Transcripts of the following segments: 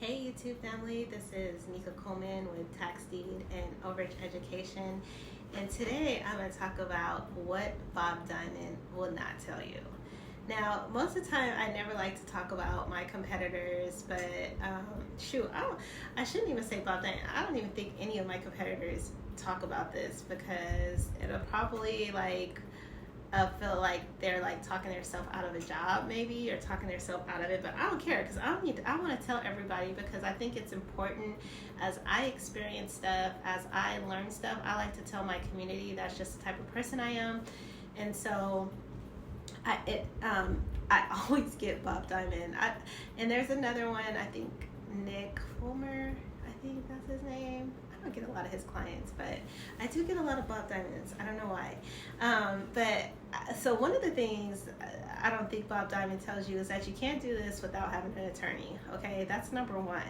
Hey YouTube family, this is Nika Coleman with Tax Deed and Overage Education, and today I'm going to talk about what Bob Diamond will not tell you. Now, most of the time I never like to talk about my competitors, but I shouldn't even say Bob Diamond. I don't even think any of my competitors talk about this because it'll probably feel like they're talking themselves out of a job maybe, or talking themselves out of it, but I don't care because I want to tell everybody because I think it's important. As I experience stuff, as I learn stuff, I like to tell my community. That's just the type of person I am. And so I always get Bob Diamond. And there's another one, I think Nick Fulmer, I think that's his name. I don't get a lot of his clients, but I do get a lot of Bob Diamonds. I don't know why. So one of the things I don't think Bob Diamond tells you is that you can't do this without having an attorney. Okay, that's number one.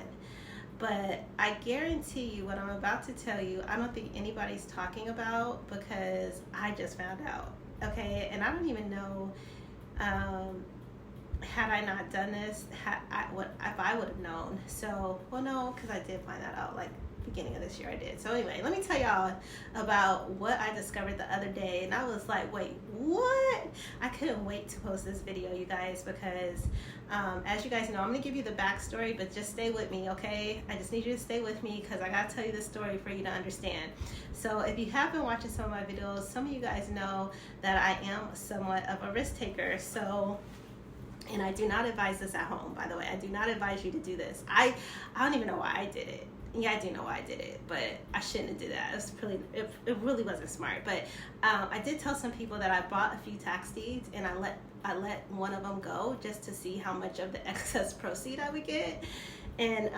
But I guarantee you what I'm about to tell you, I don't think anybody's talking about because I just found out. Okay, and I don't even know, had I not done this, if I would have known. So, well, no, because I did find that out beginning of this year I did. So anyway, let me tell y'all about what I discovered the other day, and I was like, wait, what? I couldn't wait to post this video, you guys, because as you guys know, I'm gonna give you the backstory, but just stay with me, okay? I just need you to stay with me because I gotta tell you the story for you to understand. So if you have been watching some of my videos, some of you guys know that I am somewhat of a risk taker. So, and I do not advise this at home, by the way. I do not advise you to do this. I don't even know why I did it. Yeah, I do know why I did it, but I shouldn't have did that. It really wasn't smart. But I did tell some people that I bought a few tax deeds, and I let one of them go just to see how much of the excess proceed I would get, and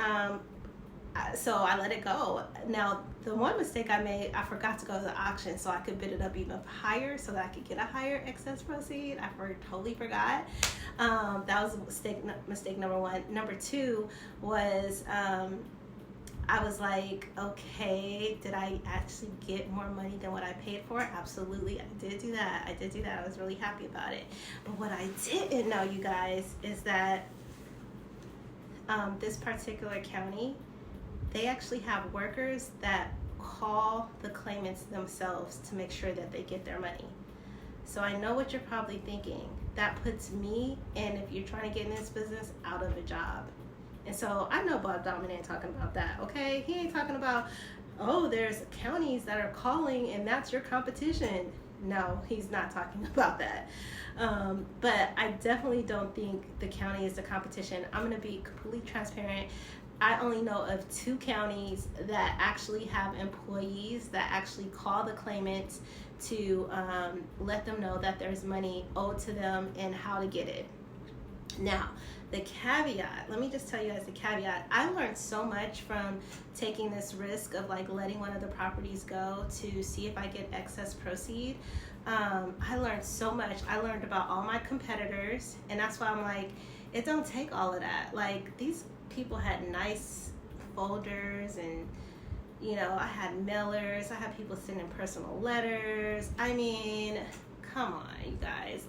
so I let it go. Now, the one mistake I made, I forgot to go to the auction so I could bid it up even higher so that I could get a higher excess proceed. I totally forgot. That was mistake number one. Number two was I was like, okay, did I actually get more money than what I paid for? Absolutely, I did do that. I was really happy about it. But what I didn't know, you guys, is that this particular county, they actually have workers that call the claimants themselves to make sure that they get their money. So I know what you're probably thinking. That puts me, and if you're trying to get in this business, out of a job. And so I know Bob Diamond ain't talking about that, okay? He ain't talking about, oh, there's counties that are calling and that's your competition. No, he's not talking about that. But I definitely don't think the county is the competition. I'm gonna be completely transparent. I only know of 2 counties that actually have employees that actually call the claimants to let them know that there's money owed to them and how to get it. Now, the caveat, let me just tell you guys the caveat. I learned so much from taking this risk of letting one of the properties go to see if I get excess proceed. I learned so much. I learned about all my competitors, and that's why I'm like, it don't take all of that. These people had nice folders, and I had mailers. I had people sending personal letters. I mean, come on, you guys.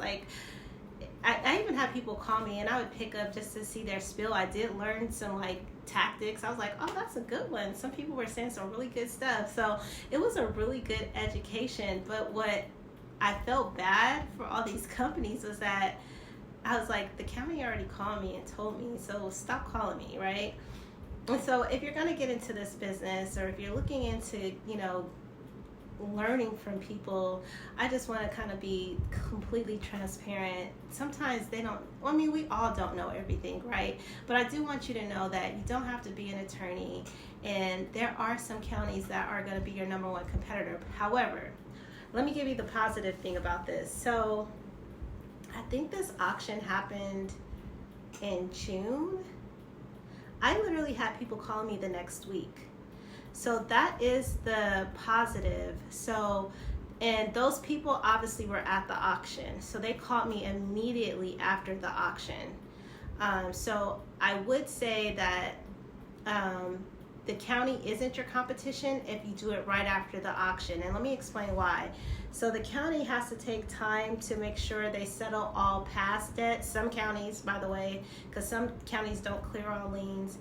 I even had people call me, and I would pick up just to see their spill. I did learn some tactics. I was like, oh, that's a good one. Some people were saying some really good stuff. So it was a really good education. But what I felt bad for all these companies was that I was like, the county already called me and told me, so stop calling me, right? And so if you're going to get into this business, or if you're looking into, learning from people, I just want to kind of be completely transparent. Sometimes we all don't know everything, right? But I do want you to know that you don't have to be an attorney, and there are some counties that are going to be your number one competitor. However, let me give you the positive thing about this. So I think this auction happened in June. I literally had people call me the next week. So that is the positive. So, and those people obviously were at the auction. So they called me immediately after the auction. So I would say that the county isn't your competition if you do it right after the auction. And let me explain why. So the county has to take time to make sure they settle all past debts. Some counties, by the way, because some counties don't clear all liens,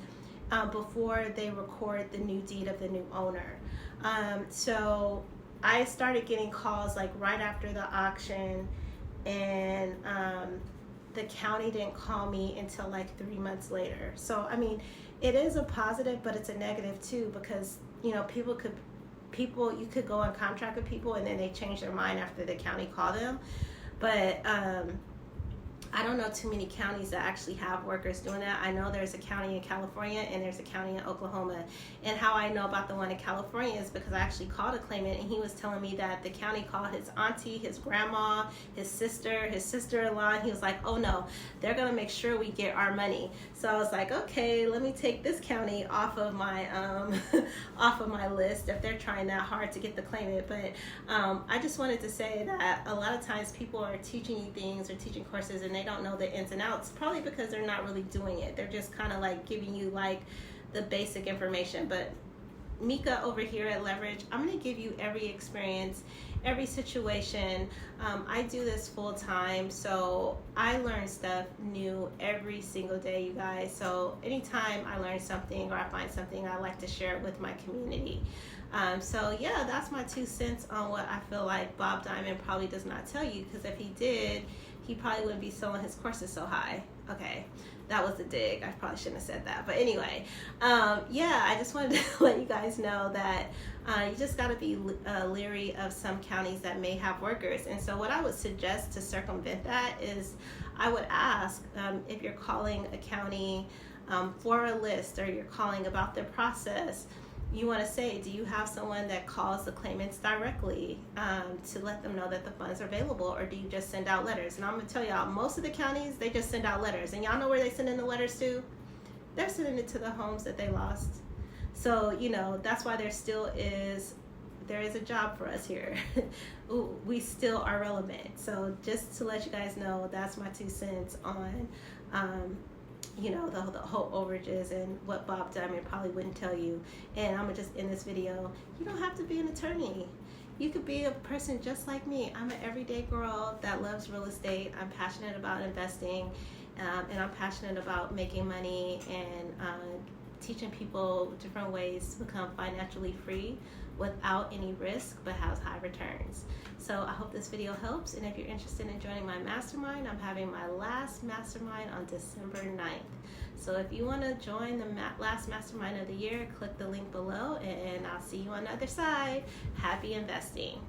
before they record the new deed of the new owner. So I started getting calls like right after the auction, and the county didn't call me until like 3 months later. So I mean, it is a positive, but it's a negative too, because you could go on contract with people and then they change their mind after the county called them. But I don't know too many counties that actually have workers doing that. I know there's a county in California and there's a county in Oklahoma. And how I know about the one in California is because I actually called a claimant, and he was telling me that the county called his auntie, his grandma, his sister-in-law, and he was like, oh no, they're gonna make sure we get our money. So I was like, okay, let me take this county off of my off of my list if they're trying that hard to get the claimant. But I just wanted to say that a lot of times people are teaching you things or teaching courses and they don't know the ins and outs, probably because they're not really doing it. They're just kind of like giving you like the basic information. But Mika over here at Leverage, I'm going to give you every experience, every situation. I do this full time, so I learn stuff new every single day, you guys. So anytime I learn something or I find something, I like to share it with my community. So yeah, that's my 2 cents on what I feel like Bob Diamond probably does not tell you, because if he did, he probably wouldn't be selling his courses so high. Okay, that was a dig. I probably shouldn't have said that. But anyway, yeah, I just wanted to let you guys know that you just got to be leery of some counties that may have workers. And so what I would suggest to circumvent that is I would ask if you're calling a county for a list, or you're calling about their process, you want to say, do you have someone that calls the claimants directly to let them know that the funds are available, or do you just send out letters? And I'm going to tell y'all, most of the counties, they just send out letters. And y'all know where they send in the letters to? They're sending it to the homes that they lost. So, that's why there is a job for us here. We still are relevant. So just to let you guys know, that's my 2 cents on the whole overages and what Bob Diamond probably wouldn't tell you. And I'm gonna just end this video. You don't have to be an attorney. You could be a person just like me. I'm an everyday girl that loves real estate. I'm passionate about investing, and I'm passionate about making money and teaching people different ways to become financially free without any risk, but has high returns. So I hope this video helps, and if you're interested in joining my mastermind, I'm having my last mastermind on December 9th. So if you want to join the last mastermind of the year, click the link below, and I'll see you on the other side. Happy investing.